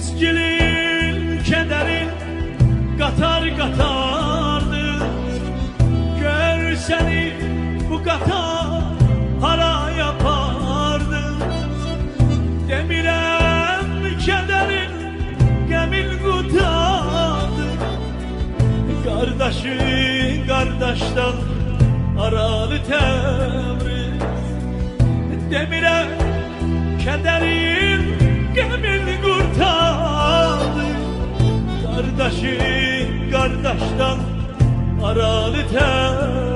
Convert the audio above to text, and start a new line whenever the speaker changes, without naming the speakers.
İzgilin kederi katar katardır. Gör seni bu katar para yapardı. Demirem kederin gemin kurtardı. Kardeşi kardeşten aralı tevriz. Demirem kederin gemin kurtardı. Kardeşi kardeşten aralı tevriz.